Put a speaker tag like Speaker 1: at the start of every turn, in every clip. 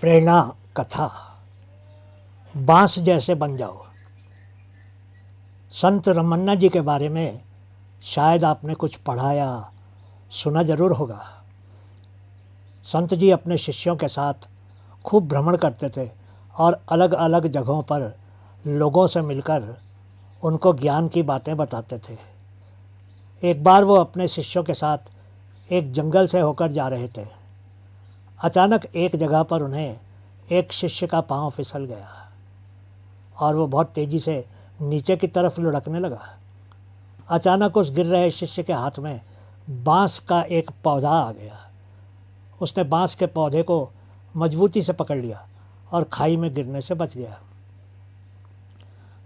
Speaker 1: प्रेरणा कथा। बांस जैसे बन जाओ। संत रमन्ना जी के बारे में शायद आपने कुछ पढ़ा या सुना जरूर होगा। संत जी अपने शिष्यों के साथ खूब भ्रमण करते थे और अलग अलग जगहों पर लोगों से मिलकर उनको ज्ञान की बातें बताते थे। एक बार वो अपने शिष्यों के साथ एक जंगल से होकर जा रहे थे। अचानक एक जगह पर उन्हें एक शिष्य का पांव फिसल गया और वो बहुत तेज़ी से नीचे की तरफ लुढ़कने लगा। अचानक उस गिर रहे शिष्य के हाथ में बांस का एक पौधा आ गया। उसने बांस के पौधे को मजबूती से पकड़ लिया और खाई में गिरने से बच गया।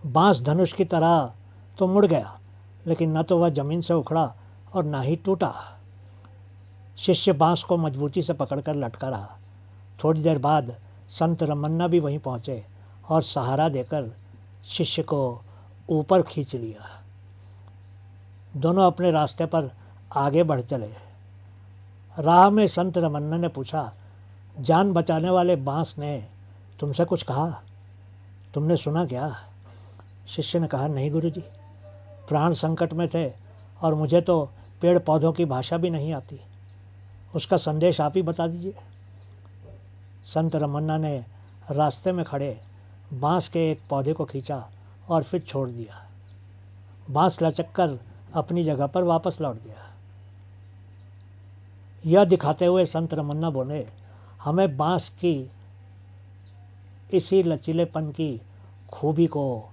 Speaker 1: बांस धनुष की तरह तो मुड़ गया, लेकिन न तो वह जमीन से उखड़ा और ना ही टूटा। शिष्य बांस को मजबूती से पकड़कर लटका रहा। थोड़ी देर बाद संत रमन्ना भी वहीं पहुंचे और सहारा देकर शिष्य को ऊपर खींच लिया। दोनों अपने रास्ते पर आगे बढ़ चले। राह में संत रमन्ना ने पूछा, जान बचाने वाले बांस ने तुमसे कुछ कहा? तुमने सुना क्या? शिष्य ने कहा, नहीं गुरुजी, प्राण संकट में थे और मुझे तो पेड़ पौधों की भाषा भी नहीं आती। उसका संदेश आप ही बता दीजिए। संत रमन्ना ने रास्ते में खड़े बांस के एक पौधे को खींचा और फिर छोड़ दिया। बांस लचककर अपनी जगह पर वापस लौट गया। यह दिखाते हुए संत रमन्ना बोले, हमें बांस की इसी लचीलेपन की खूबी को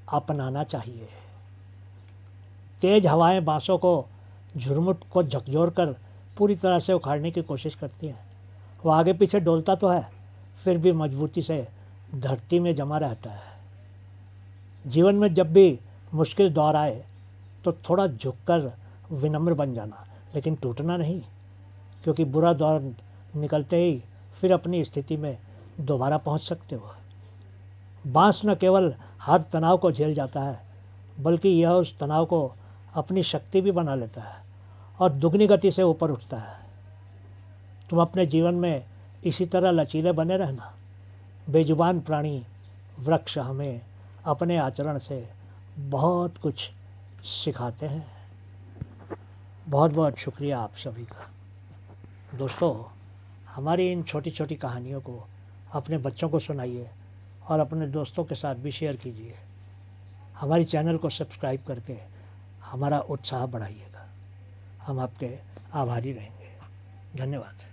Speaker 1: अपनाना चाहिए। तेज हवाएं बांसों को झुरमुट को झकझोर कर पूरी तरह से उखाड़ने की कोशिश करती हैं। वो आगे पीछे डोलता तो है, फिर भी मजबूती से धरती में जमा रहता है। जीवन में जब भी मुश्किल दौर आए तो थोड़ा झुककर विनम्र बन जाना, लेकिन टूटना नहीं, क्योंकि बुरा दौर निकलते ही फिर अपनी स्थिति में दोबारा पहुंच सकते हो। बांस न केवल हर तनाव को झेल जाता है, बल्कि यह उस तनाव को अपनी शक्ति भी बना लेता है और दुगनी गति से ऊपर उठता है। तुम अपने जीवन में इसी तरह लचीले बने रहना। बेजुबान प्राणी वृक्ष हमें अपने आचरण से बहुत कुछ सिखाते हैं। बहुत बहुत शुक्रिया आप सभी का। दोस्तों, हमारी इन छोटी छोटी कहानियों को अपने बच्चों को सुनाइए और अपने दोस्तों के साथ भी शेयर कीजिए। हमारी चैनल को सब्सक्राइब करके हमारा उत्साह बढ़ाइएगा। हम आपके आभारी रहेंगे। धन्यवाद।